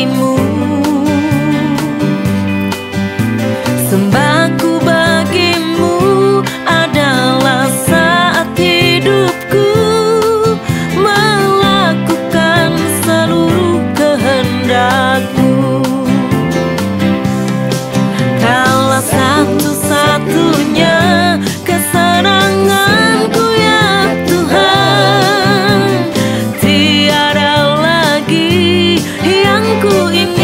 bagimu. Sembahku bagimu adalah saat hidupku melakukan seluruh kehendakmu. Kaulah satu-satunya kesenanganku ya Tuhan, tiada lagi yang ku inginkan.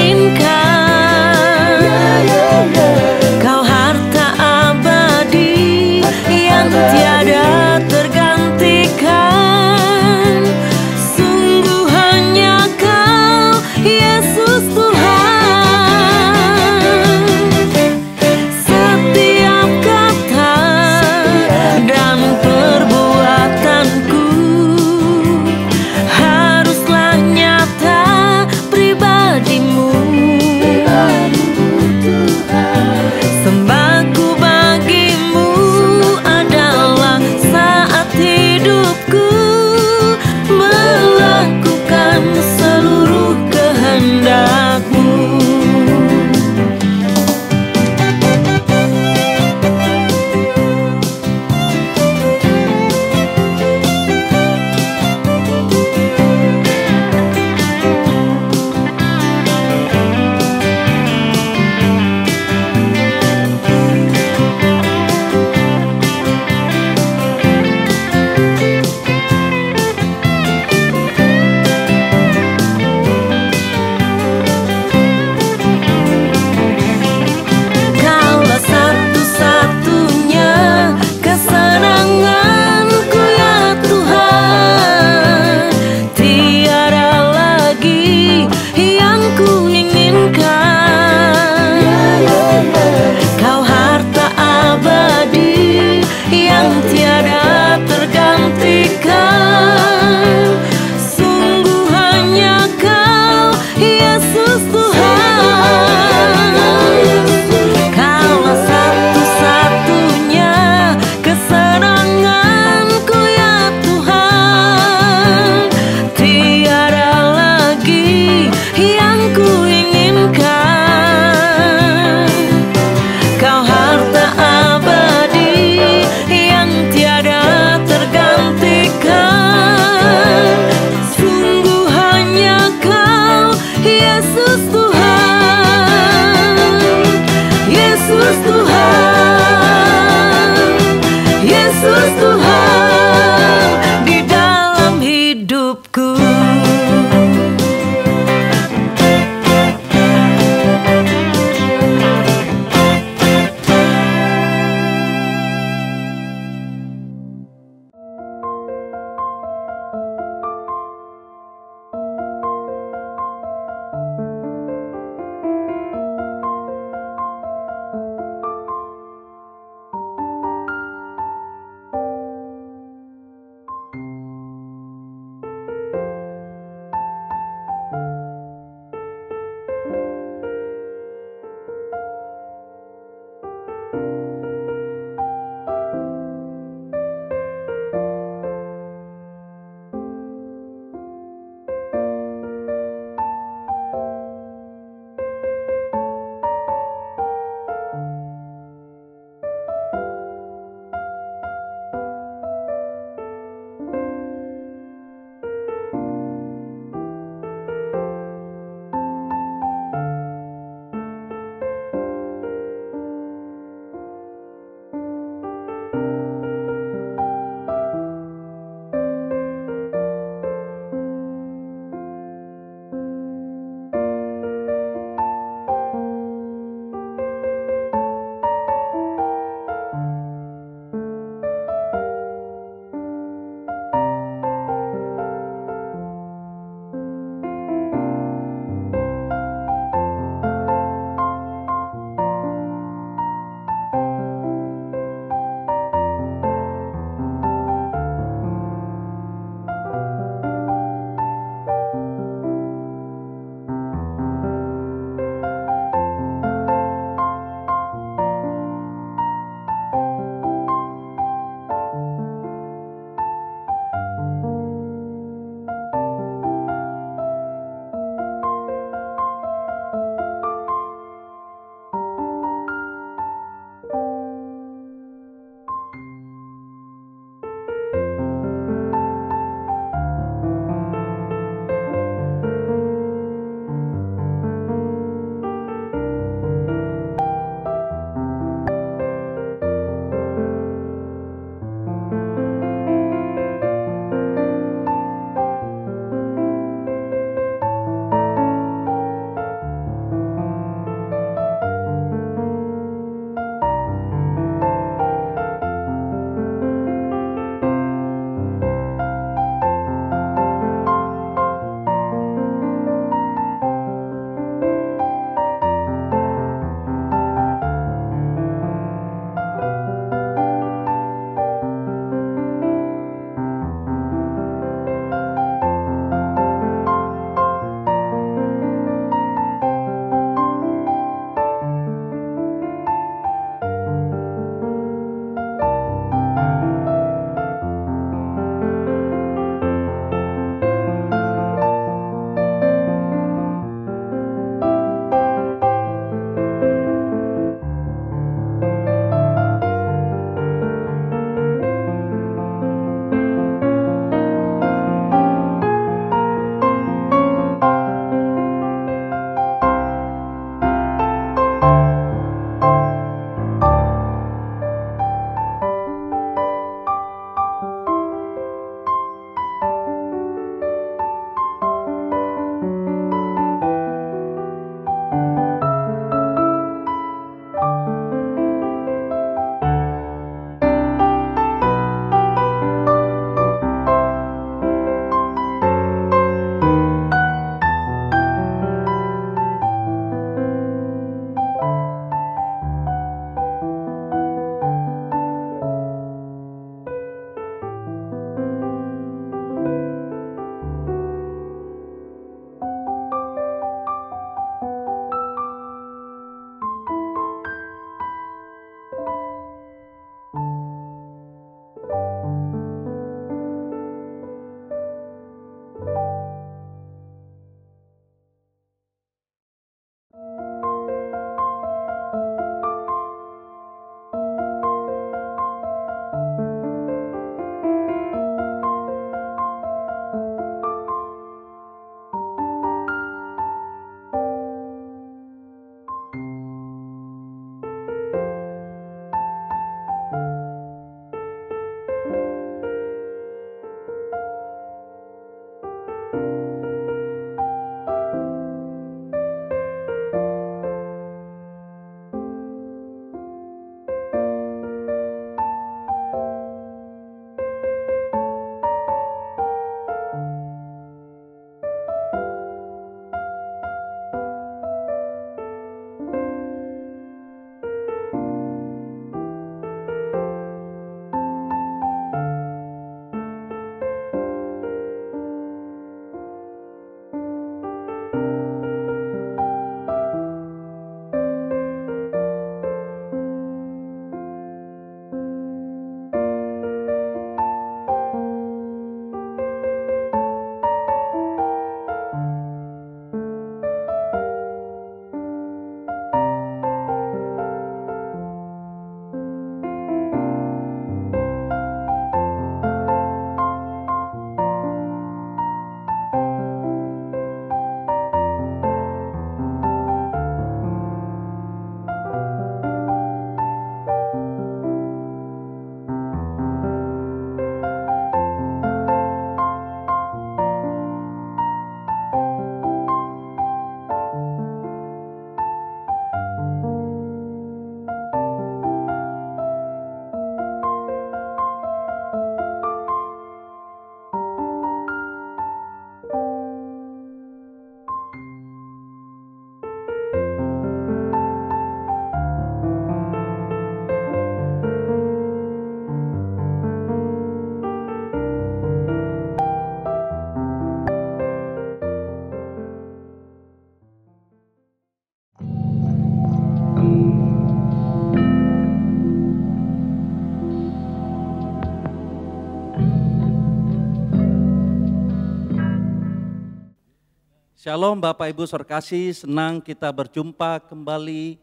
Shalom Bapak Ibu Saudara kasih, senang kita berjumpa kembali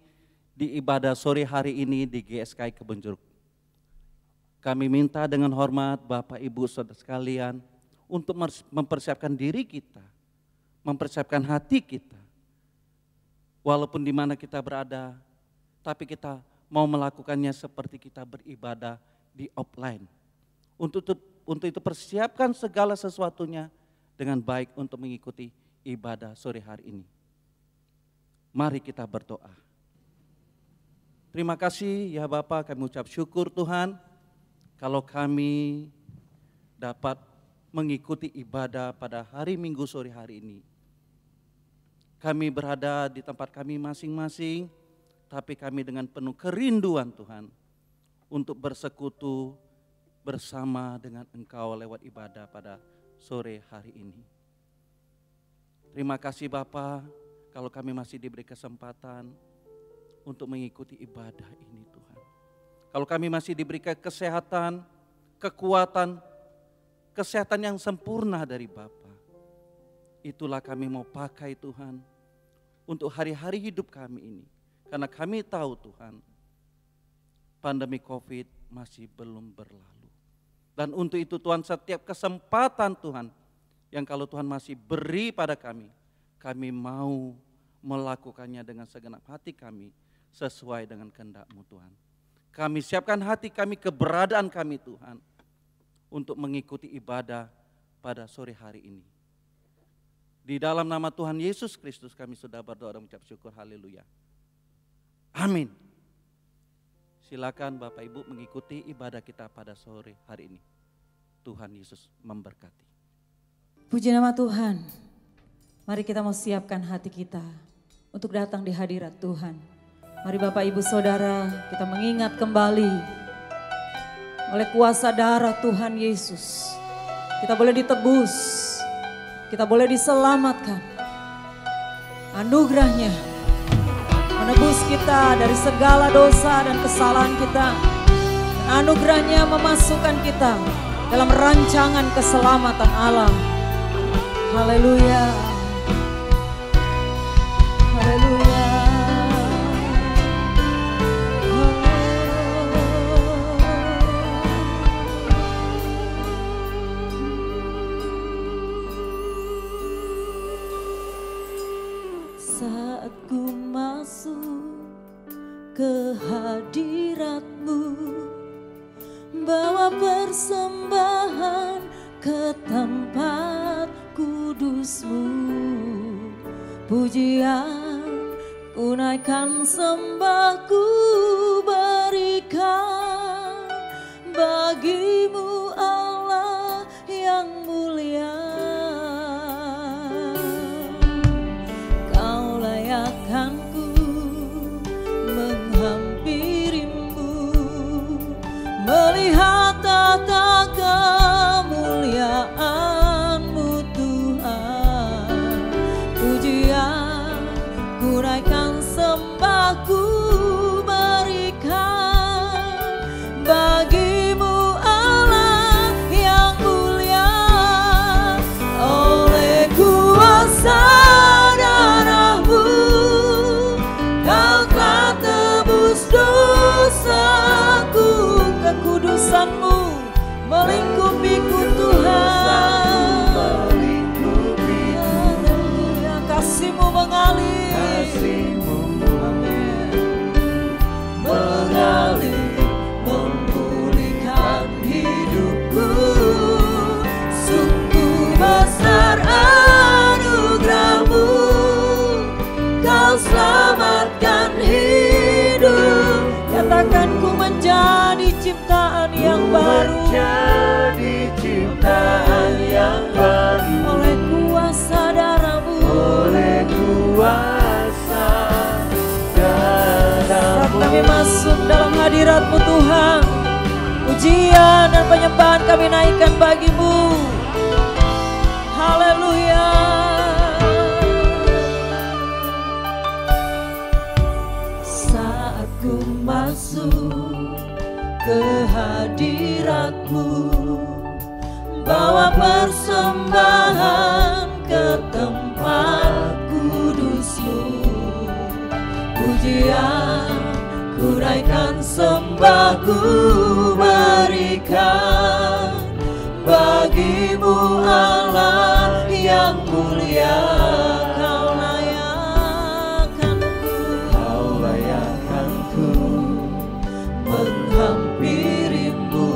di ibadah sore hari ini di GSKI Kebonjeruk. Kami minta dengan hormat Bapak Ibu Saudara sekalian untuk mempersiapkan diri kita, mempersiapkan hati kita. Walaupun di mana kita berada, tapi kita mau melakukannya seperti kita beribadah di offline. Untuk itu persiapkan segala sesuatunya dengan baik untuk mengikuti ibadah sore hari ini. Mari kita berdoa. Terima kasih ya Bapak, kami ucap syukur Tuhan kalau kami dapat mengikuti ibadah pada hari Minggu sore hari ini. Kami berada di tempat kami masing-masing, tapi kami dengan penuh kerinduan Tuhan untuk bersekutu bersama dengan Engkau lewat ibadah pada sore hari ini. Terima kasih Bapa, kalau kami masih diberi kesempatan untuk mengikuti ibadah ini Tuhan. Kalau kami masih diberi kesehatan, kekuatan, kesehatan yang sempurna dari Bapa, itulah kami mau pakai Tuhan untuk hari-hari hidup kami ini. Karena kami tahu Tuhan, pandemi COVID masih belum berlalu. Dan untuk itu Tuhan, setiap kesempatan Tuhan yang kalau Tuhan masih beri pada kami mau melakukannya dengan segenap hati kami sesuai dengan kehendak-Mu Tuhan. Kami siapkan hati kami, keberadaan kami Tuhan untuk mengikuti ibadah pada sore hari ini. Di dalam nama Tuhan Yesus Kristus kami sudah berdoa dan mengucap syukur, haleluya. Amin. Silakan Bapak Ibu mengikuti ibadah kita pada sore hari ini. Tuhan Yesus memberkati. Puji nama Tuhan. Mari kita mau siapkan hati kita untuk datang di hadirat Tuhan. Mari Bapak Ibu Saudara, kita mengingat kembali oleh kuasa darah Tuhan Yesus. Kita boleh ditebus, kita boleh diselamatkan. Anugerahnya menebus kita dari segala dosa dan kesalahan kita. Anugerahnya memasukkan kita dalam rancangan keselamatan Allah. Haleluya. Haleluya. Saat ku masuk ke hadirat-Mu, bawa persembahan ke tempat kudus-Mu, pujian ku naikkan, sembah ku berikan bagi-Mu Allah yang mulia. Kau layakkan ku menghampiri-Mu, melihat tata kemuliaan-Mu Tuhan. Pujian ku naikkan, sembah ku berikan bagi-Mu Allah yang mulia. Oleh kuasa darah-Mu Kau telah tebus dosaku. Kekudusan-Mu melingkupiku Tuhan. Haleluya, kasih-Mu mengalir. Amin. Mengalir, memulihkan hidupku. Sungguh besar anugerah-Mu, Kau selamatkan hidup. Katakan ku menjadi ciptaan yang baru. Menjadi ciptaan yang baru. Oleh kuasa darah-Mu. Oleh kuasa darah-Mu. Saat kami masuk dalam hadirat-Mu Tuhan, pujian dan penyembahan kami naikkan bagi-Mu. Haleluya. Saat ku masuk ke hadirat-Mu, bawa persembahan ke tempat pujian, ku naikkan sembahku berikan bagimu Allah yang mulia. Kau layakkanku menghampirimu,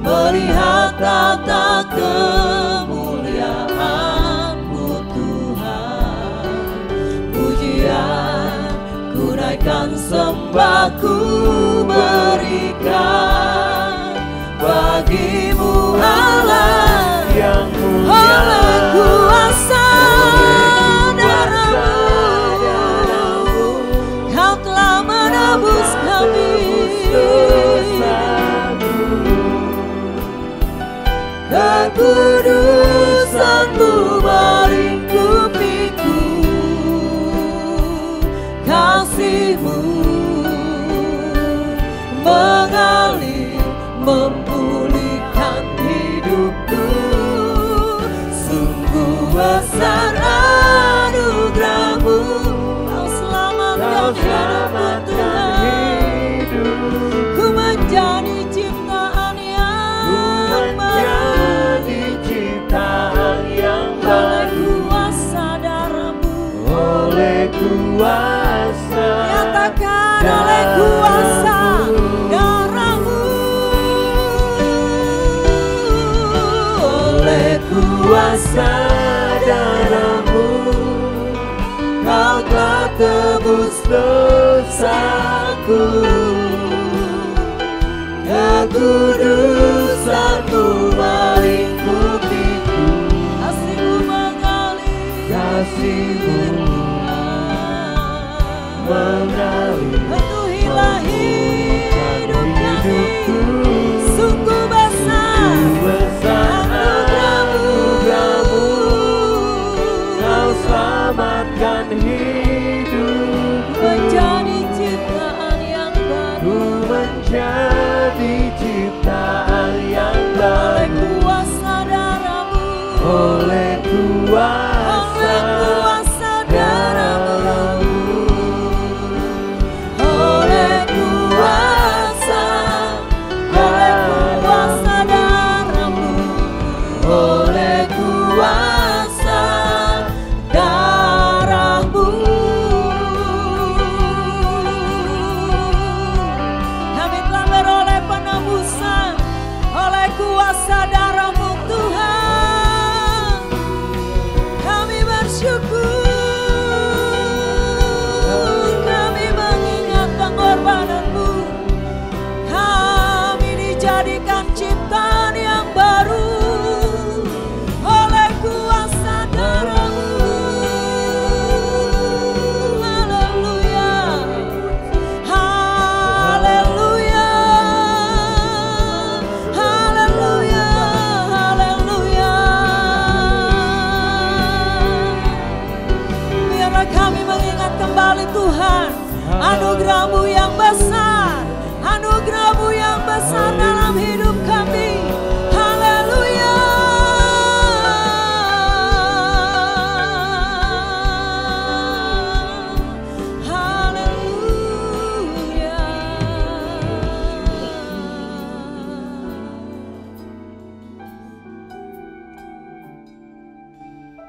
melihat tata kemuliaan-Mu Tuhan. Pujian, ku naikkan sembahku berikan bagimu Allah yang mulia. Oleh kuasa darah-Mu, Kau telah menebus kami. Kekudusan-Mu melingkupiku, kasih-Mu mengalir memulihkan hidupku. Sungguh besar anugerah-Mu, Kau selamatkan hidupku Tuhan. Ku menjadi ciptaan yang oleh kuasa darah-Mu, oleh kuasa, nyatakan oleh kuasa darah-Mu, oleh kuasa darah-Mu, Kau telah tebus dosaku. Kekudusan-Mu melingkupiku, kasih-Mu mengalir, kasih-Mu mengalir, penuhilah hidup kami. Sungguh besar anugerah-Mu, Kau selamatkan hidup. Menjadi ciptaan yang baru, menjadi ciptaan yang baru. Oleh kuasa darah-Mu, oleh kuasa darah-Mu, oleh kuasa darah-Mu, oleh kuasa darah-Mu. Kami telah beroleh penebusan oleh kuasa darah-Mu Tuhan. Kami bersyukur, kami mengingat pengorbanan-Mu. Kami dijadikan ciptaan yang baru oleh kuasa darah-Mu. Haleluya, haleluya, haleluya, haleluya. Biarlah kami mengingat kembali Tuhan anugerah-Mu yang besar, anugerah-Mu yang besar dalam hidup kami. Haleluya, haleluya.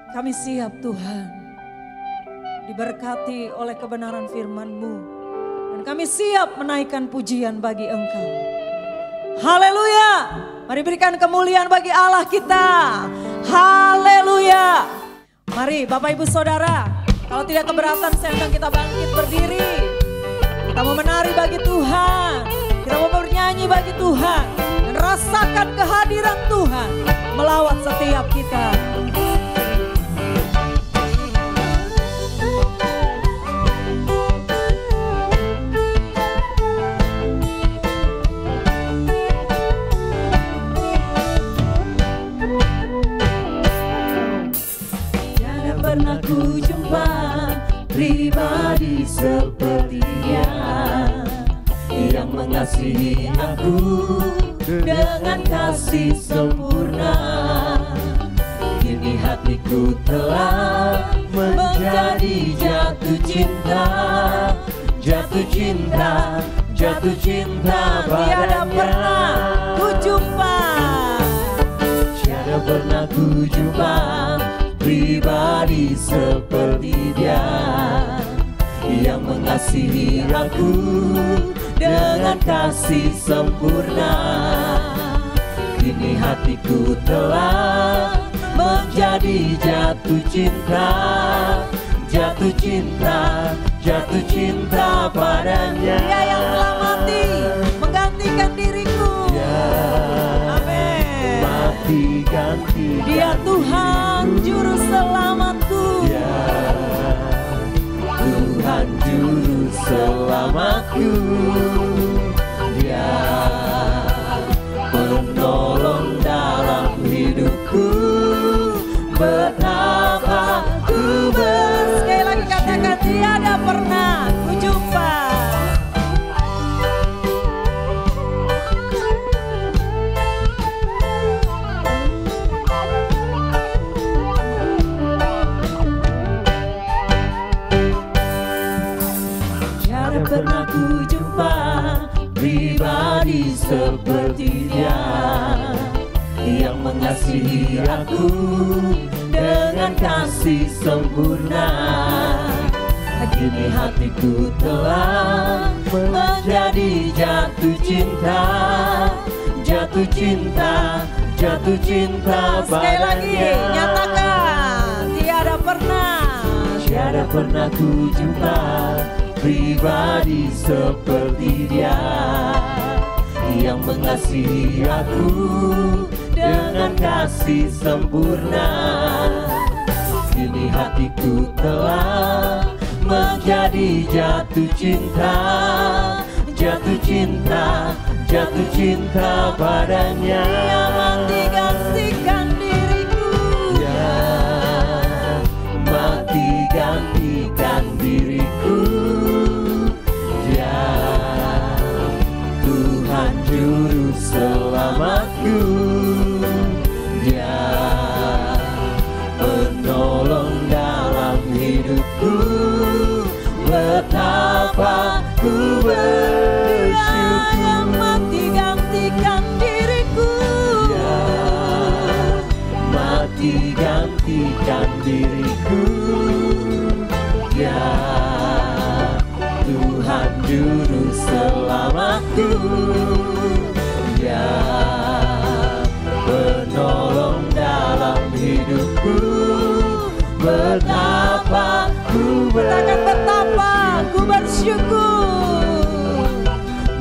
Kami siap Tuhan, diberkati oleh kebenaran firman-Mu, dan kami siap menaikkan pujian bagi Engkau. Haleluya, mari berikan kemuliaan bagi Allah kita. Haleluya. Mari Bapak Ibu Saudara, kalau tidak keberatan saya undang kita bangkit berdiri. Kita mau menari bagi Tuhan, kita mau bernyanyi bagi Tuhan, dan rasakan kehadiran Tuhan melawat setiap kita. Pernah ku jumpa pribadi seperti Dia yang mengasihi aku dengan kasih sempurna. Kini hatiku telah menjadi jatuh cinta jatuh cinta Tiada padanya. pernah ku jumpa, Tiada pernah ku jumpa pribadi seperti dia, yang mengasihi aku dengan kasih sempurna. Kini hatiku telah menjadi jatuh cinta, jatuh cinta, jatuh cinta padanya. Dia yang telah mati menggantikan diriku. Amin. Mati ganti Dia Tuhan juru selamatku. Tuhan juru selamatku. Dia penolong dalam hidupku. Betapa ku Sekali lagi katakan tiada pernah ku jumpa. Tiada pernah ku jumpa pribadi seperti dia, yang mengasihi aku dengan kasih sempurna. Kini hatiku telah menjadi jatuh cinta, jatuh cinta, jatuh cinta Sekali lagi padanya. nyatakan tiada pernah. Tiada pernah ku jumpa pribadi seperti dia, yang mengasihi aku dengan kasih sempurna. Kini hatiku telah menjadi jatuh cinta, jatuh cinta, jatuh cinta padanya. Dia mati gantikan diriku. Dia mati gantikan diriku. Dia Tuhan juru selamatku. Dia penolong dalam hidupku. Betapa ku Dia yang bersyukur. mati gantikan diriku. Dia mati gantikan diriku. Dia Tuhan juru selamatku. Dia penolong dalam hidupku. Betapa ku Katakan betapa ku bersyukur.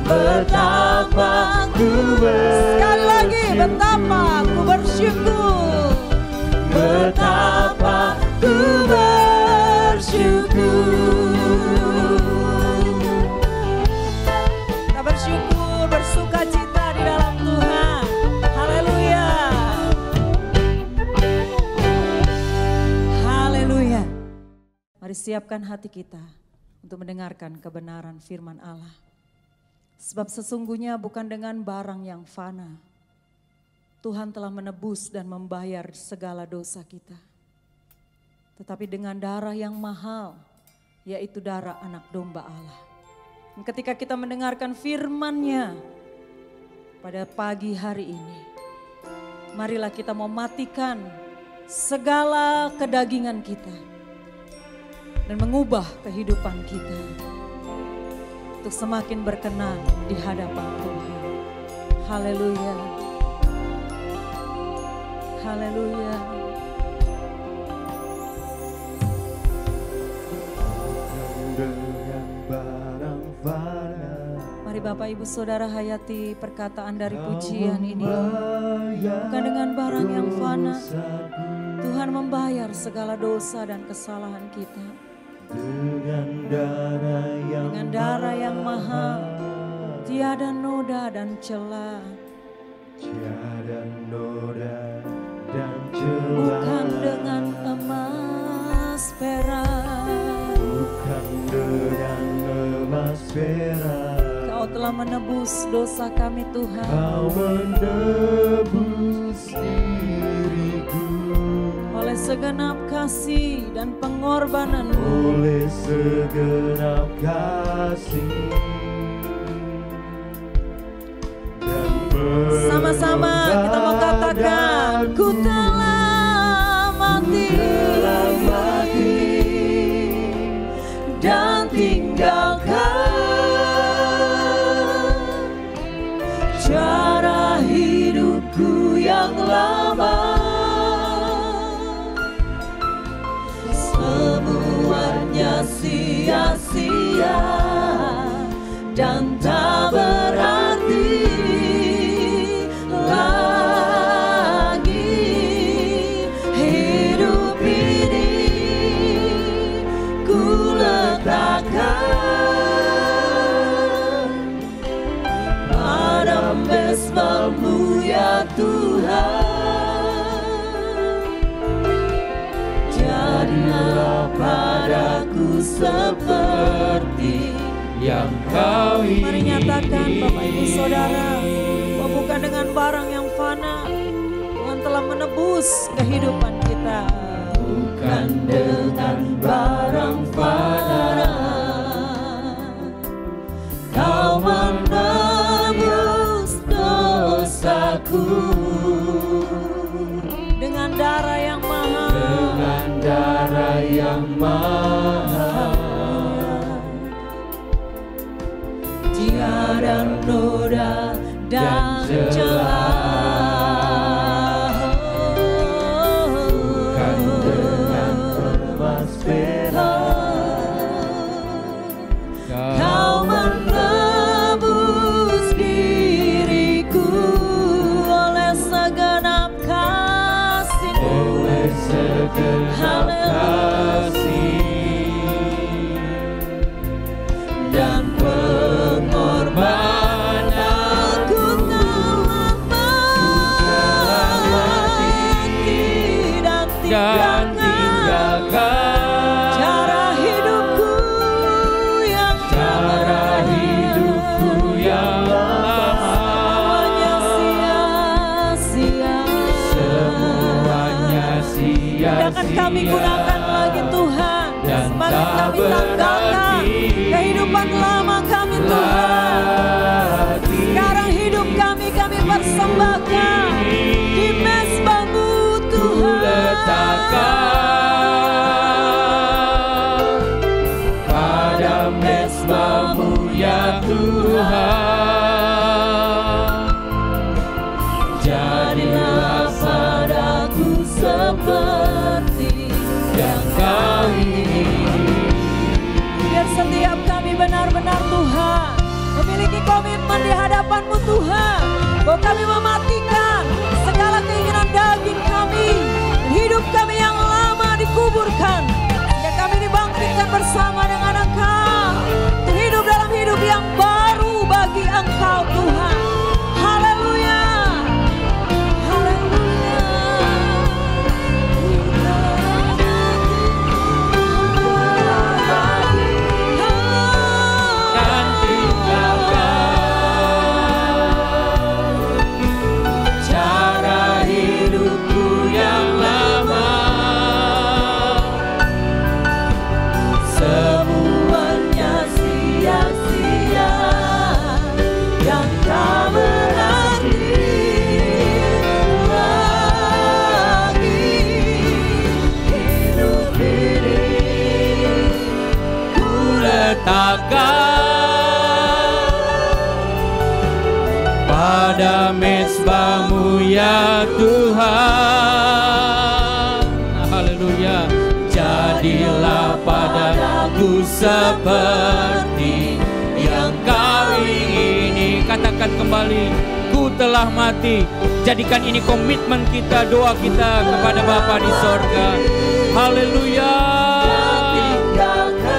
Betapa ku Sekali lagi betapa ku bersyukur. Betapa ku bersyukur. Kita bersyukur, bersuka cita di dalam Tuhan. Haleluya. Haleluya. Mari siapkan hati kita untuk mendengarkan kebenaran firman Allah. Sebab sesungguhnya bukan dengan barang yang fana Tuhan telah menebus dan membayar segala dosa kita. Tetapi dengan darah yang mahal, yaitu darah anak domba Allah. Dan ketika kita mendengarkan firman-Nya pada pagi hari ini, marilah kita mematikan segala kedagingan kita dan mengubah kehidupan kita untuk semakin berkenan di hadapan Tuhan. Haleluya. Haleluya. Mari Bapak Ibu Saudara hayati perkataan dari pujian ini. Bukan dengan barang yang fana, Tuhan membayar segala dosa dan kesalahan kita. Dengan darah yang mahal, tiada noda dan celah. Tiada noda dan celah. Bukan dengan emas perak, Bukan dengan emas perak. Kau telah menebus dosa kami Tuhan. Kau menebus diriku Oleh segenap kasih dan pengorbanan-Mu, oleh segenap kasih bersama kita mau katakan, ku telah mati dan tinggalkan cara hidupku yang lama. Semuanya sia-sia dan tak berarti lagi. Hidup ini ku letakkan pada mesbah-Mu ya Tuhan. Jadilah padaku seperti yang Kau ingin. Mari nyatakan Bapak Ibu Saudara, bahwa bukan dengan barang yang fana Tuhan telah menebus kehidupan kita. Bukan dengan barang fana Kau menebus dosaku dengan darah yang mahal. dengan darah yang mahal. Tiada noda dan celah. Bukan dengan emas perak Kau menebus diriku oleh segenap kasih-Mu. oleh segenap kasih Dan pengorbanan ku telah mati dan tinggalkan cara hidupku yang lama. semuanya sia-sia. Semuanya Akan kami gunakan lagi Tuhan, dan semakin tak kami tanggalkan kehidupan lama kami Tuhan. Sekarang hidup kami persembahkan di mesbah-Mu Tuhan. Letakkan pada mesbah-Mu ya Tuhan. Jadilah padaku seperti yang Kau ingin. biar setiap kami benar-benar Tuhan memiliki komitmen di hadapan-Mu Tuhan, bahwa kami mematikan segala keinginan daging kami, hidup kami yang lama dikuburkan, sehingga kami dibangkitkan bersama dengan Engkau untuk hidup dalam hidup yang baru bagi Engkau Tuhan. Haleluya, haleluya. Dan tinggalkan cara hidupku yang lama. Semuanya sia-sia dan tak berarti lagi. Hidup ini ku Letakkan pada mesbah-Mu ya Tuhan. Haleluya. Jadilah padaku seperti yang Kau ingini. Katakan kembali, ku telah mati. Jadikan ini komitmen kita, doa kita kepada Bapa di sorga. Haleluya.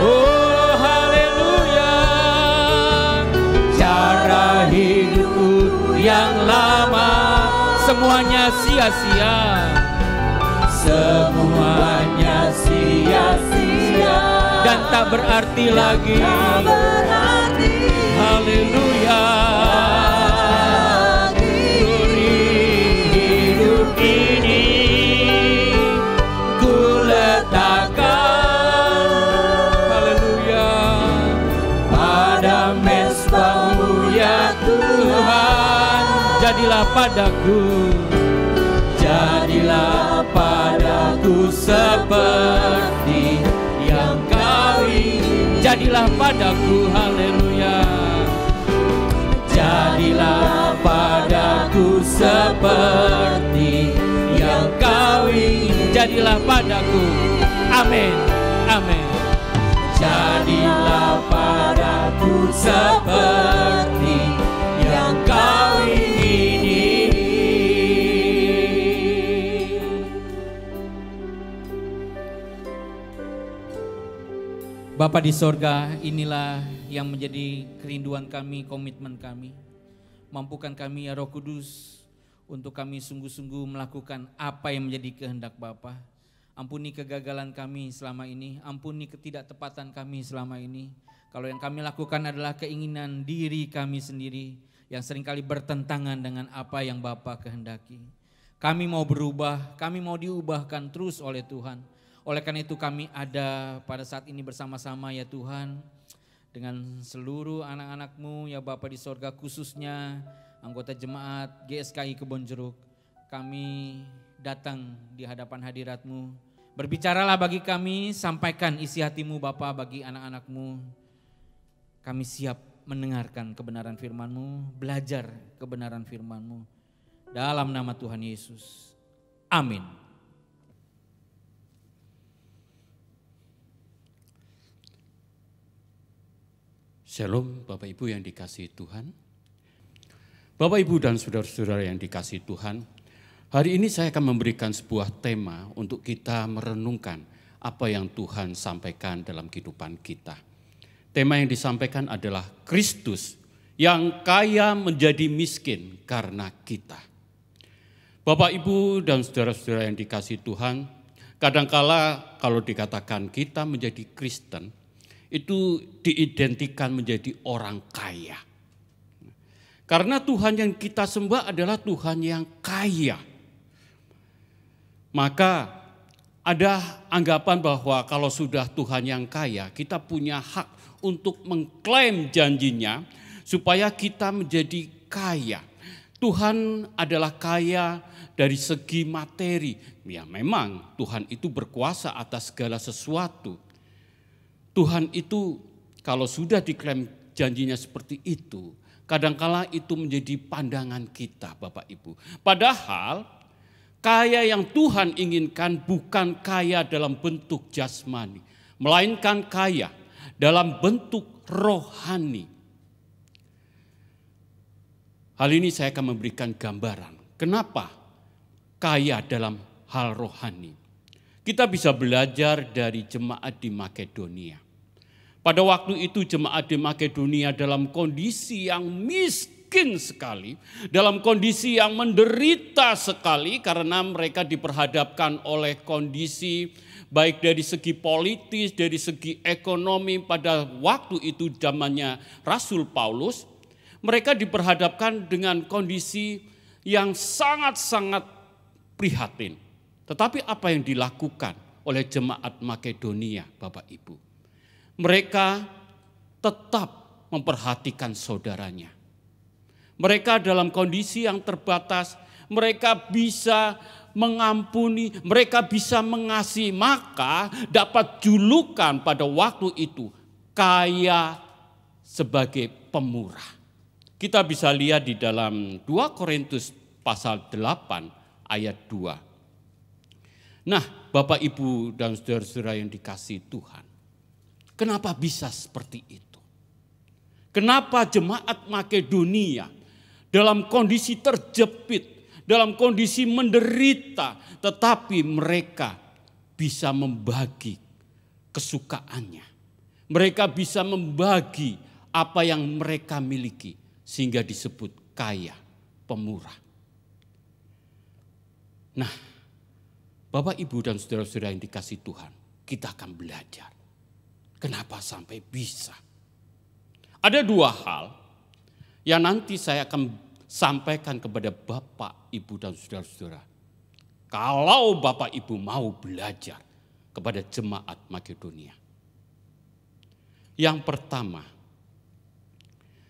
Oh haleluya. Cara hidupku yang lama semuanya sia-sia. Semuanya sia-sia dan tak berarti lagi. Haleluya. Hidup ini ku letakkan, haleluya, pada mesbah-Mu ya Tuhan. jadilah padaku. Jadilah padaku seperti yang Kau ingin. Jadilah padaku, haleluya. Jadilah padaku seperti yang Kau ingin. Jadilah padaku, amin, amin. Jadilah padaku seperti yang Kau ingini. Bapa di sorga, inilah yang menjadi kerinduan kami, komitmen kami. Mampukan kami ya Roh Kudus untuk kami sungguh-sungguh melakukan apa yang menjadi kehendak Bapa. Ampuni kegagalan kami selama ini, ampuni ketidaktepatan kami selama ini. Kalau yang kami lakukan adalah keinginan diri kami sendiri yang seringkali bertentangan dengan apa yang Bapa kehendaki. Kami mau berubah, kami mau diubahkan terus oleh Tuhan. Oleh karena itu kami ada pada saat ini bersama-sama ya Tuhan, dengan seluruh anak-anak-Mu ya Bapa di sorga, khususnya anggota jemaat GSKI Kebonjeruk. Kami datang di hadapan hadirat-Mu. Berbicaralah bagi kami, sampaikan isi hati-Mu Bapa bagi anak-anak-Mu. Kami siap mendengarkan kebenaran firman-Mu, belajar kebenaran firman-Mu. Dalam nama Tuhan Yesus. Amin. Shalom Bapak Ibu yang dikasihi Tuhan. Bapak Ibu dan saudara-saudara yang dikasihi Tuhan, hari ini saya akan memberikan sebuah tema untuk kita merenungkan apa yang Tuhan sampaikan dalam kehidupan kita. Tema yang disampaikan adalah Kristus yang kaya menjadi miskin karena kita. Bapak Ibu dan saudara-saudara yang dikasihi Tuhan, kadangkala kalau dikatakan kita menjadi Kristen, itu diidentikan menjadi orang kaya. Karena Tuhan yang kita sembah adalah Tuhan yang kaya. Maka ada anggapan bahwa kalau sudah Tuhan yang kaya, kita punya hak untuk mengklaim janjinya supaya kita menjadi kaya. Tuhan adalah kaya dari segi materi. Ya memang Tuhan itu berkuasa atas segala sesuatu. Tuhan itu kalau sudah diklaim janjinya seperti itu, kadangkala itu menjadi pandangan kita Bapak Ibu. Padahal kaya yang Tuhan inginkan bukan kaya dalam bentuk jasmani, melainkan kaya dalam bentuk rohani. Hal ini saya akan memberikan gambaran. Kenapa kaya dalam hal rohani? Kita bisa belajar dari jemaat di Makedonia. Pada waktu itu jemaat di Makedonia dalam kondisi yang miskin sekali, dalam kondisi yang menderita sekali karena mereka diperhadapkan oleh kondisi baik dari segi politis, dari segi ekonomi. Pada waktu itu zamannya Rasul Paulus, mereka diperhadapkan dengan kondisi yang sangat-sangat prihatin. Tetapi apa yang dilakukan oleh jemaat Makedonia, Bapak Ibu? Mereka tetap memperhatikan saudaranya. Mereka dalam kondisi yang terbatas, mereka bisa mengampuni, mereka bisa mengasihi. Maka dapat julukan pada waktu itu kaya sebagai pemurah. Kita bisa lihat di dalam 2 Korintus pasal 8 ayat 2. Nah, Bapak Ibu dan saudara-saudara yang dikasihi Tuhan, kenapa bisa seperti itu? Kenapa jemaat Makedonia dalam kondisi terjepit, dalam kondisi menderita, tetapi mereka bisa membagi kesukaannya. Mereka bisa membagi apa yang mereka miliki sehingga disebut kaya, pemurah. Nah, Bapak, Ibu, dan saudara-saudara yang dikasihi Tuhan, kita akan belajar. Kenapa sampai bisa? Ada 2 hal yang nanti saya akan sampaikan kepada Bapak, Ibu, dan saudara-saudara. Kalau Bapak, Ibu mau belajar kepada jemaat Makedonia. Yang pertama,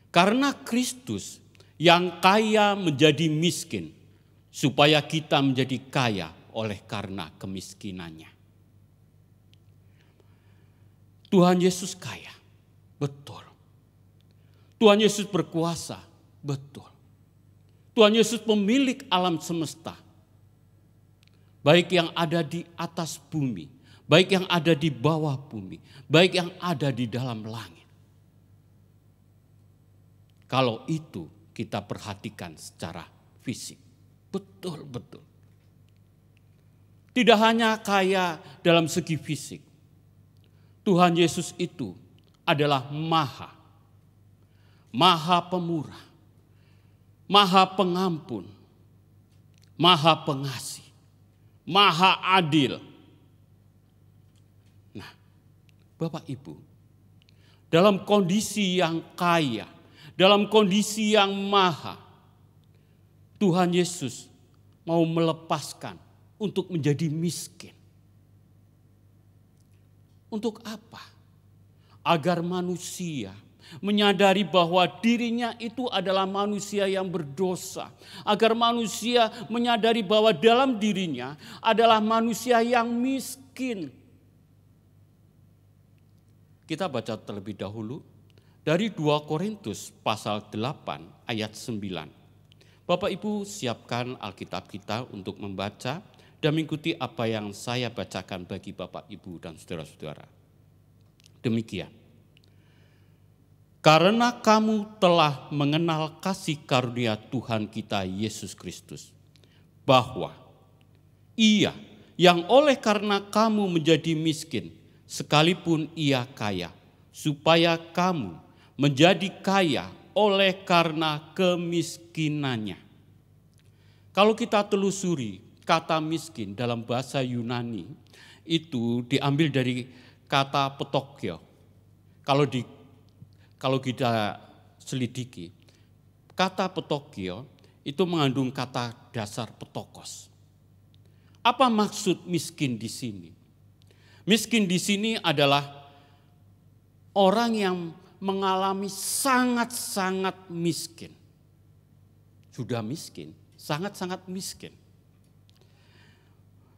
karena Kristus Yang kaya menjadi miskin supaya kita menjadi kaya oleh karena kemiskinannya. Tuhan Yesus kaya, betul. Tuhan Yesus berkuasa, betul. Tuhan Yesus pemilik alam semesta. Baik yang ada di atas bumi, baik yang ada di bawah bumi, baik yang ada di dalam langit. Kalau itu kita perhatikan secara fisik, betul-betul. Tidak hanya kaya dalam segi fisik, Tuhan Yesus itu adalah maha pemurah, maha pengampun, maha pengasih, maha adil. Nah, Bapak Ibu, dalam kondisi yang kaya, dalam kondisi yang maha, Tuhan Yesus mau melepaskan untuk menjadi miskin. Untuk apa? Agar manusia menyadari bahwa dirinya itu adalah manusia yang berdosa. Agar manusia menyadari bahwa dalam dirinya adalah manusia yang miskin. Kita baca terlebih dahulu dari 2 Korintus pasal 8 ayat 9. Bapak Ibu siapkan Alkitab kita untuk membaca dan mengikuti apa yang saya bacakan bagi Bapak Ibu dan saudara-saudara. Demikian. Karena kamu telah mengenal kasih karunia Tuhan kita Yesus Kristus, bahwa Ia yang oleh karena kamu menjadi miskin, sekalipun Ia kaya, supaya kamu menjadi kaya oleh karena kemiskinannya. Kalau kita telusuri kata miskin dalam bahasa Yunani, itu diambil dari kata petokio. Kalau kita selidiki, kata petokio itu mengandung kata dasar petokos. Apa maksud miskin di sini? Miskin di sini adalah orang yang mengalami sangat-sangat miskin. Sudah miskin, sangat-sangat miskin.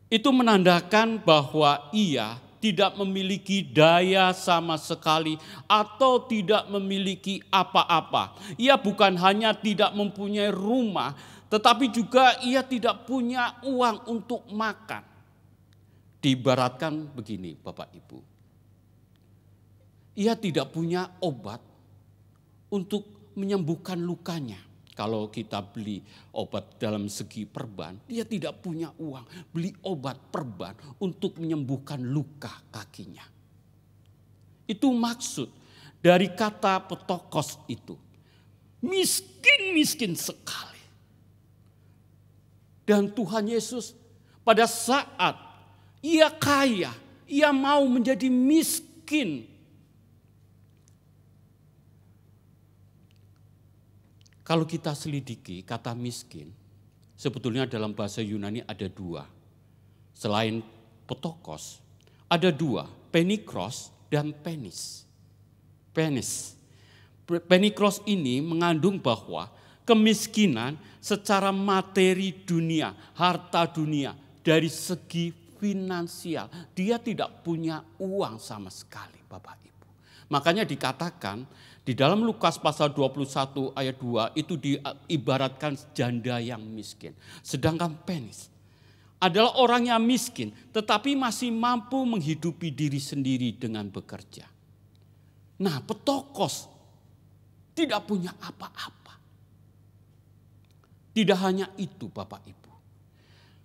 Itu menandakan bahwa ia tidak memiliki daya sama sekali atau tidak memiliki apa-apa. Ia bukan hanya tidak mempunyai rumah, tetapi juga ia tidak punya uang untuk makan. Diibaratkan begini Bapak Ibu. Ia tidak punya obat untuk menyembuhkan lukanya. Kalau kita beli obat dalam segi perban, dia tidak punya uang beli obat perban untuk menyembuhkan luka kakinya. Itu maksud dari kata petokos itu. Miskin sekali. Dan Tuhan Yesus pada saat ia kaya, ia mau menjadi miskin. Kalau kita selidiki kata miskin, sebetulnya dalam bahasa Yunani ada 2. Selain petokos, ada 2, penikros dan penis. Penikros ini mengandung bahwa kemiskinan secara materi dunia, harta dunia, dari segi finansial. Dia tidak punya uang sama sekali Bapak Ibu. Makanya dikatakan di dalam Lukas pasal 21 ayat 2 itu diibaratkan janda yang miskin. Sedangkan penis adalah orang yang miskin tetapi masih mampu menghidupi diri sendiri dengan bekerja. Nah, petokos tidak punya apa-apa. Tidak hanya itu Bapak Ibu.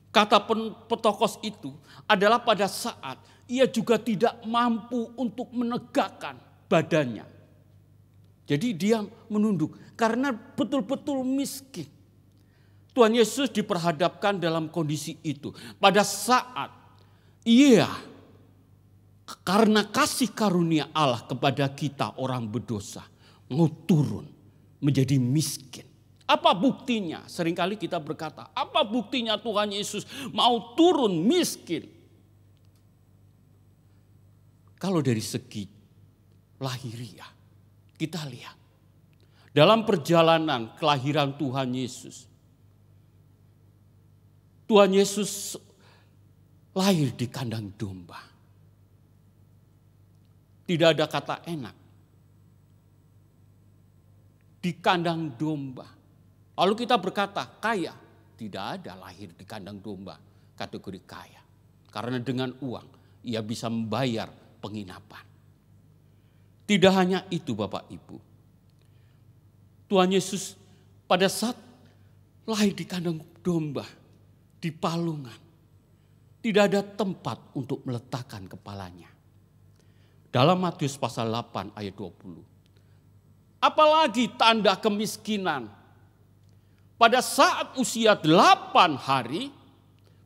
Kata petokos itu adalah pada saat ia juga tidak mampu untuk menegakkan badannya. Jadi dia menunduk karena betul-betul miskin. Tuhan Yesus diperhadapkan dalam kondisi itu. Pada saat ia karena kasih karunia Allah kepada kita orang berdosa mau turun menjadi miskin. Apa buktinya? Seringkali kita berkata, apa buktinya Tuhan Yesus mau turun miskin? Kalau dari segi lahiriah, kita lihat dalam perjalanan kelahiran Tuhan Yesus. Tuhan Yesus lahir di kandang domba. Tidak ada kata enak. Di kandang domba. Lalu kita berkata kaya. Tidak ada lahir di kandang domba kategori kaya. Karena dengan uang ia bisa membayar penginapan. Tidak hanya itu Bapak Ibu. Tuhan Yesus pada saat lahir di kandang domba, di palungan, tidak ada tempat untuk meletakkan kepalanya. Dalam Matius pasal 8 ayat 20. Apalagi tanda kemiskinan. Pada saat usia 8 hari,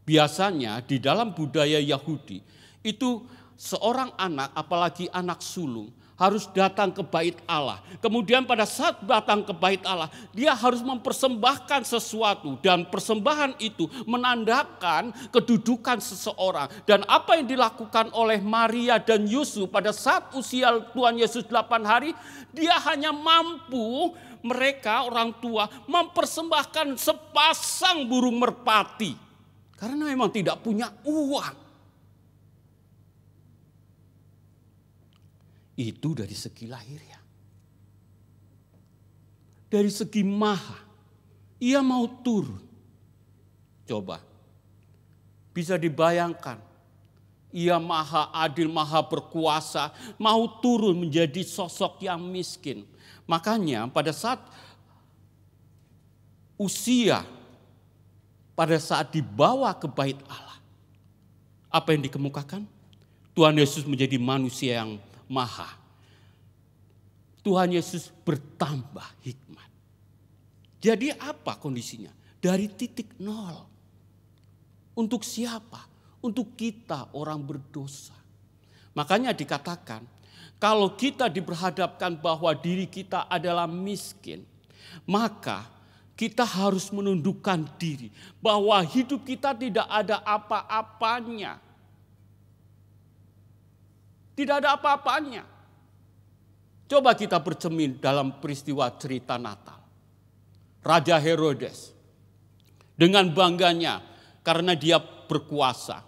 biasanya di dalam budaya Yahudi, itu seorang anak, apalagi anak sulung, harus datang ke bait Allah. Kemudian pada saat datang ke bait Allah, dia harus mempersembahkan sesuatu. Dan persembahan itu menandakan kedudukan seseorang. Dan apa yang dilakukan oleh Maria dan Yusuf pada saat usia Tuhan Yesus 8 hari, dia hanya mampu, mereka orang tua, mempersembahkan sepasang burung merpati. Karena memang tidak punya uang. Itu dari segi lahirnya. Dari segi maha, ia mau turun. Coba, bisa dibayangkan. Ia maha adil, maha berkuasa, mau turun menjadi sosok yang miskin. Makanya pada saat usia, pada saat dibawa ke bait Allah, apa yang dikemukakan? Tuhan Yesus menjadi manusia yang maha. Tuhan Yesus bertambah hikmat. Jadi apa kondisinya? Dari titik nol. Untuk siapa? Untuk kita orang berdosa. Makanya dikatakan, kalau kita diperhadapkan bahwa diri kita adalah miskin, maka kita harus menundukkan diri bahwa hidup kita tidak ada apa-apanya. Tidak ada apa-apanya. Coba kita bercermin dalam peristiwa cerita Natal. Raja Herodes dengan bangganya karena dia berkuasa.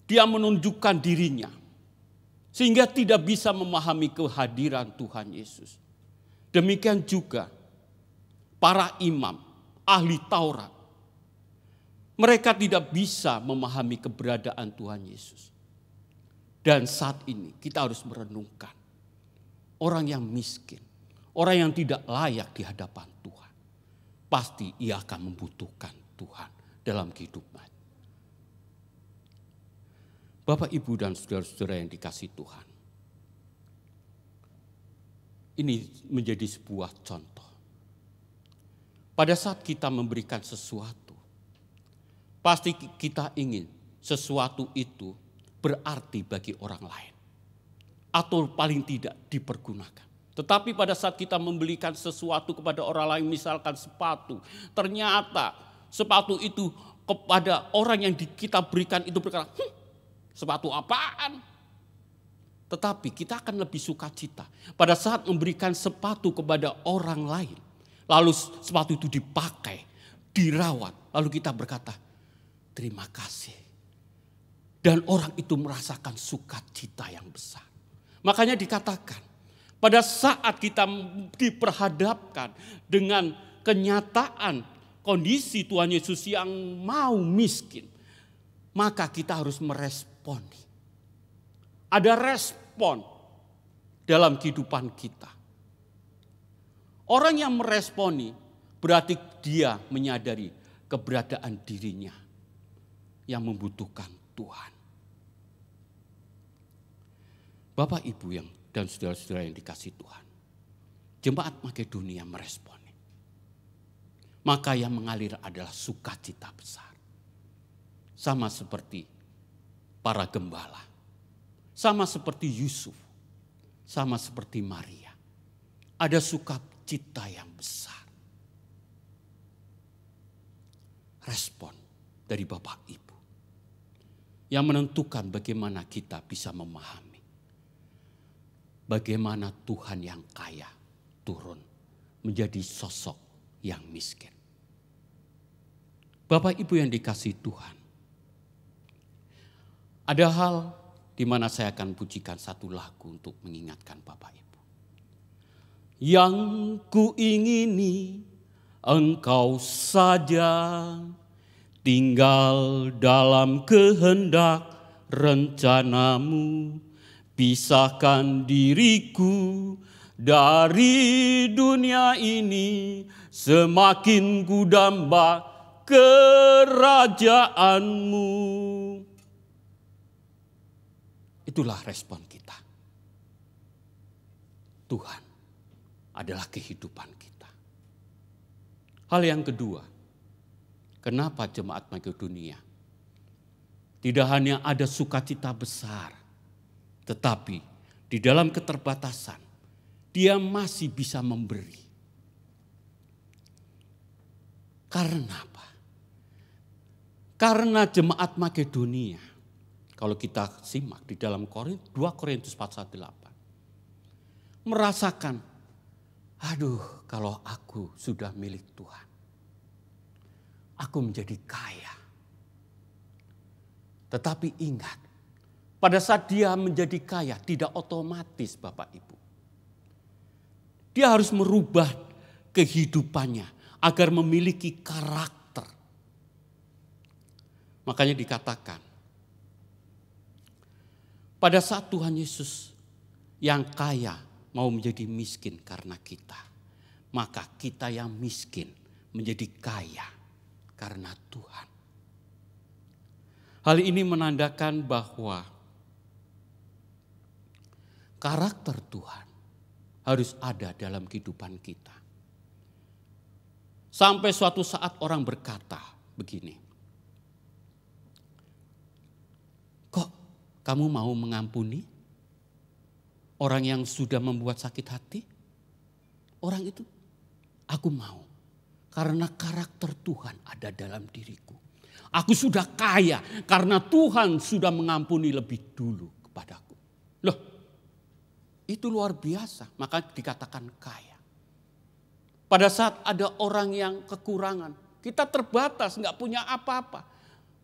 Dia menunjukkan dirinya sehingga tidak bisa memahami kehadiran Tuhan Yesus. Demikian juga para imam, ahli Taurat. Mereka tidak bisa memahami keberadaan Tuhan Yesus. Dan saat ini kita harus merenungkan orang yang miskin, orang yang tidak layak di hadapan Tuhan. Pasti ia akan membutuhkan Tuhan dalam kehidupan. Bapak, Ibu, dan saudara-saudara yang dikasihi Tuhan. Ini menjadi sebuah contoh. Pada saat kita memberikan sesuatu, pasti kita ingin sesuatu itu berarti bagi orang lain. Atau paling tidak dipergunakan. Tetapi pada saat kita membelikan sesuatu kepada orang lain, misalkan sepatu, ternyata sepatu itu kepada orang yang kita berikan itu berkata, sepatu apaan? Tetapi kita akan lebih sukacita pada saat memberikan sepatu kepada orang lain. Lalu sepatu itu dipakai, dirawat. Lalu kita berkata, terima kasih. Dan orang itu merasakan sukacita yang besar. Makanya dikatakan, pada saat kita diperhadapkan dengan kenyataan kondisi Tuhan Yesus yang mau miskin, maka kita harus meresponi. Ada respon dalam kehidupan kita. Orang yang meresponi berarti dia menyadari keberadaan dirinya yang membutuhkan Tuhan. Bapak, Ibu dan saudara-saudara yang dikasihi Tuhan. Jemaat Makedonia meresponi. Maka yang mengalir adalah sukacita besar. Sama seperti para gembala. Sama seperti Yusuf. Sama seperti Maria. Ada sukacita yang besar. Respon dari Bapak Ibu. Yang menentukan bagaimana kita bisa memahami. Bagaimana Tuhan yang kaya turun menjadi sosok yang miskin. Bapak Ibu yang dikasihi Tuhan, ada hal di mana saya akan pujikan satu lagu untuk mengingatkan Bapak Ibu. Yang ku ingini Engkau saja, tinggal dalam kehendak rencanamu, pisahkan diriku dari dunia ini, semakin ku damba kerajaanmu. Itulah respon kita. Tuhan adalah kehidupan kita. Hal yang kedua, kenapa jemaat Makedonia tidak hanya ada sukacita besar, tetapi di dalam keterbatasan dia masih bisa memberi. Karena apa? Karena jemaat Makedonia, kalau kita simak di dalam 2 Korintus 4:8, merasakan, aduh kalau aku sudah milik Tuhan, aku menjadi kaya. Tetapi ingat, pada saat dia menjadi kaya tidak otomatis Bapak Ibu. Dia harus merubah kehidupannya agar memiliki karakter. Makanya dikatakan, pada saat Tuhan Yesus yang kaya mau menjadi miskin karena kita, maka kita yang miskin menjadi kaya karena Tuhan. Hal ini menandakan bahwa karakter Tuhan harus ada dalam kehidupan kita. Sampai suatu saat orang berkata begini, kok kamu mau mengampuni orang yang sudah membuat sakit hati? Orang itu, aku mau. Karena karakter Tuhan ada dalam diriku. Aku sudah kaya karena Tuhan sudah mengampuni lebih dulu kepadaku. Loh, itu luar biasa. Maka dikatakan kaya. Pada saat ada orang yang kekurangan, kita terbatas, nggak punya apa-apa.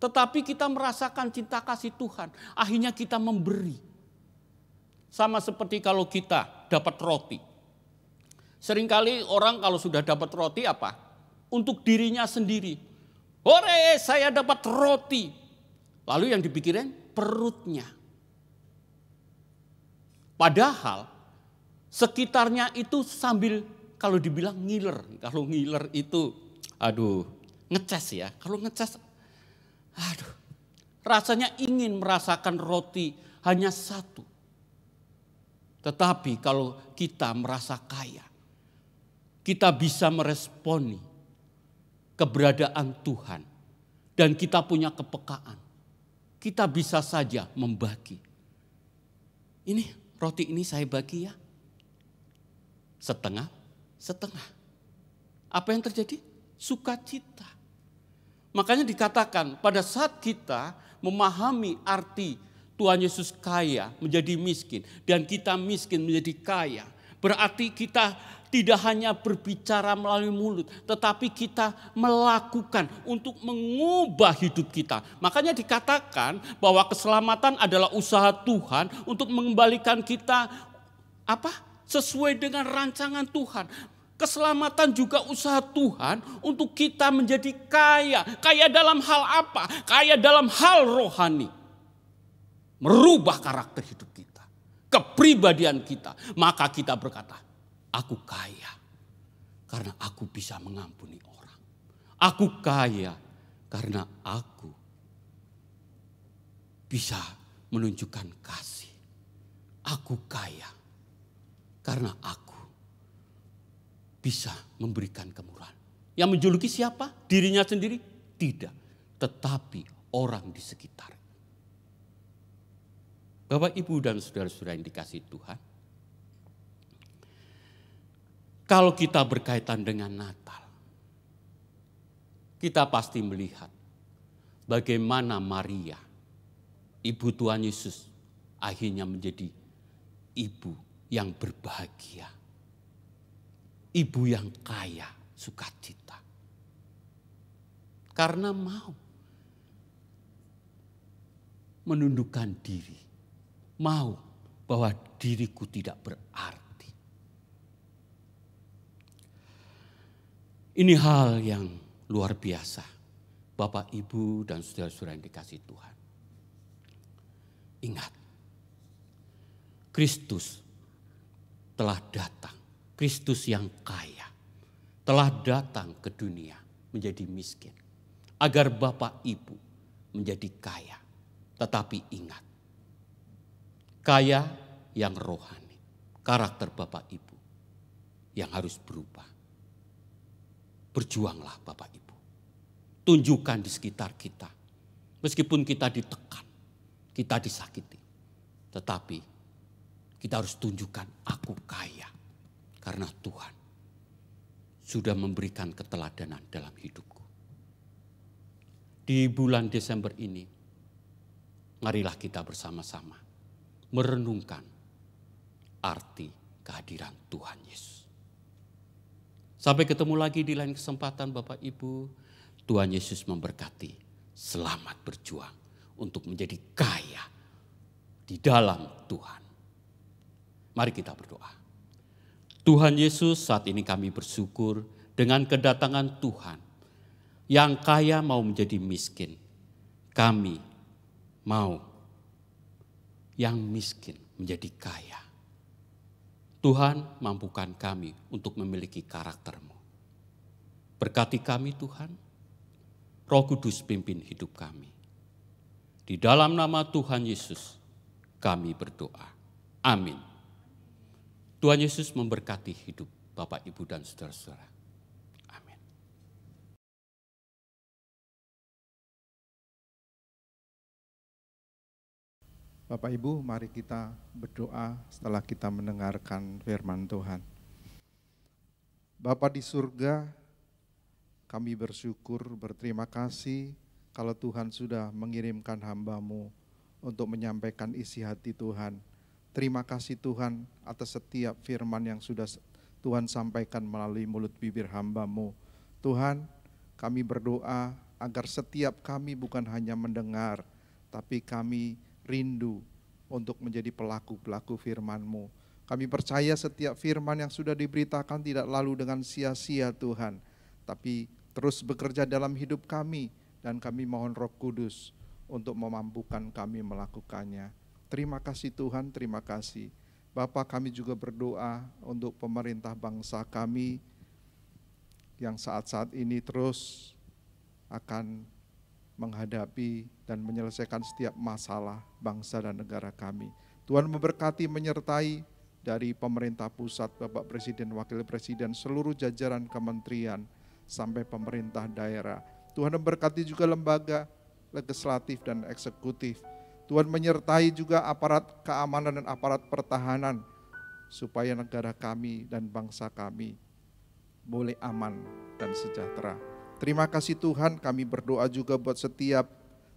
Tetapi kita merasakan cinta kasih Tuhan. Akhirnya kita memberi. Sama seperti kalau kita dapat roti. Seringkali orang kalau sudah dapat roti apa? Untuk dirinya sendiri. Hore, saya dapat roti. Lalu yang dipikirin perutnya. Padahal sekitarnya itu sambil kalau dibilang ngiler. Kalau ngiler itu ngeces ya. Kalau ngeces, rasanya ingin merasakan roti hanya satu. Tetapi kalau kita merasa kaya, kita bisa meresponi keberadaan Tuhan. Dan kita punya kepekaan. Kita bisa saja membagi. Ini roti ini saya bagi ya. Setengah. Apa yang terjadi? Sukacita. Makanya dikatakan pada saat kita memahami arti Tuhan Yesus kaya menjadi miskin. Dan kita miskin menjadi kaya. Berarti kita tidak hanya berbicara melalui mulut, tetapi kita melakukan untuk mengubah hidup kita. Makanya dikatakan bahwa keselamatan adalah usaha Tuhan untuk mengembalikan kita sesuai dengan rancangan Tuhan. Keselamatan juga usaha Tuhan untuk kita menjadi kaya. Kaya dalam hal apa? Kaya dalam hal rohani. Merubah karakter hidup kita, kepribadian kita. Maka kita berkata, aku kaya karena aku bisa mengampuni orang. Aku kaya karena aku bisa menunjukkan kasih. Aku kaya karena aku bisa memberikan kemurahan. Yang menjuluki siapa? Dirinya sendiri? Tidak. Tetapi orang di sekitar. Bapak, Ibu, dan saudara-saudara yang dikasihi Tuhan. Kalau kita berkaitan dengan Natal, kita pasti melihat bagaimana Maria, ibu Tuhan Yesus, akhirnya menjadi ibu yang berbahagia. ibu yang kaya sukacita. Karena mau menundukkan diri, mau bahwa diriku tidak berarti. Ini hal yang luar biasa, Bapak, Ibu, dan saudara-saudara yang dikasihi Tuhan. Ingat, Kristus telah datang, Kristus yang kaya, telah datang ke dunia menjadi miskin, agar Bapak Ibu menjadi kaya. Tetapi ingat, kaya yang rohani, karakter Bapak Ibu yang harus berubah. Berjuanglah Bapak Ibu, tunjukkan di sekitar kita, meskipun kita ditekan, kita disakiti, tetapi kita harus tunjukkan aku kaya karena Tuhan sudah memberikan keteladanan dalam hidupku. Di bulan Desember ini, marilah kita bersama-sama merenungkan arti kehadiran Tuhan Yesus. Sampai ketemu lagi di lain kesempatan Bapak Ibu. Tuhan Yesus memberkati. Selamat berjuang untuk menjadi kaya di dalam Tuhan. Mari kita berdoa. Tuhan Yesus, saat ini kami bersyukur dengan kedatangan Tuhan. Yang kaya mau menjadi miskin. Kami mau yang miskin menjadi kaya. Tuhan, mampukan kami untuk memiliki karakter-Mu. Berkati kami Tuhan, Roh Kudus pimpin hidup kami. Di dalam nama Tuhan Yesus kami berdoa. Amin. Tuhan Yesus memberkati hidup Bapak, Ibu, dan saudara-saudara. Amin. Bapak Ibu, mari kita berdoa setelah kita mendengarkan firman Tuhan. Bapa di surga, kami bersyukur, berterima kasih kalau Tuhan sudah mengirimkan hamba-Mu untuk menyampaikan isi hati Tuhan. Terima kasih Tuhan atas setiap firman yang sudah Tuhan sampaikan melalui mulut bibir hamba-Mu. Tuhan, kami berdoa agar setiap kami bukan hanya mendengar, tapi kami rindu untuk menjadi pelaku-pelaku firman-Mu. Kami percaya setiap firman yang sudah diberitakan tidak lalu dengan sia-sia Tuhan, tapi terus bekerja dalam hidup kami, dan kami mohon Roh Kudus untuk memampukan kami melakukannya. Terima kasih Tuhan, terima kasih. Bapa, kami juga berdoa untuk pemerintah bangsa kami yang saat-saat ini terus akan menghadapi dan menyelesaikan setiap masalah bangsa dan negara kami. Tuhan memberkati, menyertai dari pemerintah pusat, Bapak Presiden, Wakil Presiden, seluruh jajaran kementerian, sampai pemerintah daerah. Tuhan memberkati juga lembaga legislatif dan eksekutif. Tuhan menyertai juga aparat keamanan dan aparat pertahanan, supaya negara kami dan bangsa kami boleh aman dan sejahtera. Terima kasih Tuhan, kami berdoa juga buat setiap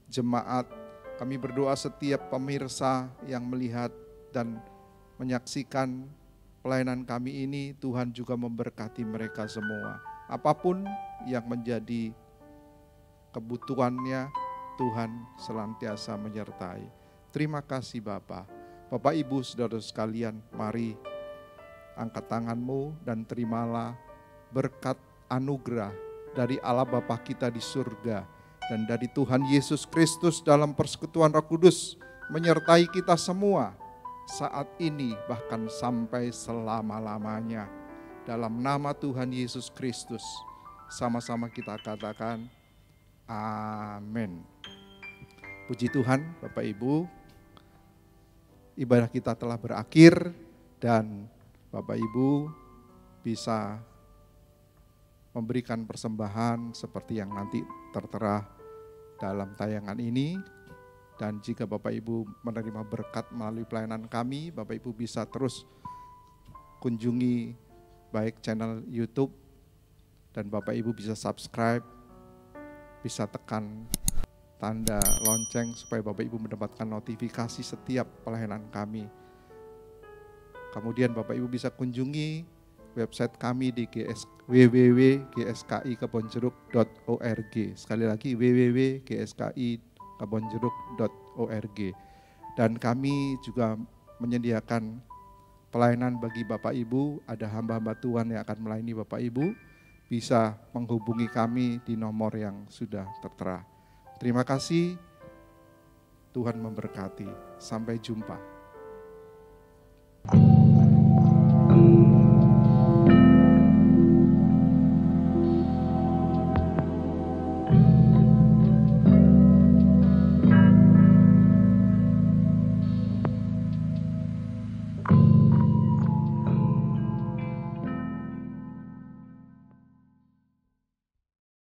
jemaat, kami berdoa setiap pemirsa yang melihat dan menyaksikan pelayanan kami ini. Tuhan juga memberkati mereka semua. Apapun yang menjadi kebutuhannya, Tuhan senantiasa menyertai. Terima kasih Bapa. Bapak Ibu saudara sekalian, mari angkat tanganmu dan terimalah berkat anugerah dari Allah Bapa kita di surga dan dari Tuhan Yesus Kristus dalam persekutuan Roh Kudus menyertai kita semua saat ini bahkan sampai selama-lamanya. Dalam nama Tuhan Yesus Kristus, sama-sama kita katakan amin. Puji Tuhan, Bapak Ibu, ibadah kita telah berakhir dan Bapak Ibu bisa memberikan persembahan seperti yang nanti tertera dalam tayangan ini. Dan jika Bapak Ibu menerima berkat melalui pelayanan kami, Bapak Ibu bisa terus kunjungi baik channel YouTube dan Bapak Ibu bisa subscribe, bisa tekan tanda lonceng supaya Bapak Ibu mendapatkan notifikasi setiap pelayanan kami. Kemudian Bapak Ibu bisa kunjungi website kami di www.gskikebonjeruk.org. Sekali lagi www.gskikebonjeruk.org. Dan kami juga menyediakan pelayanan bagi Bapak Ibu, ada hamba-hamba Tuhan yang akan melayani Bapak Ibu, bisa menghubungi kami di nomor yang sudah tertera. Terima kasih, Tuhan memberkati. Sampai jumpa.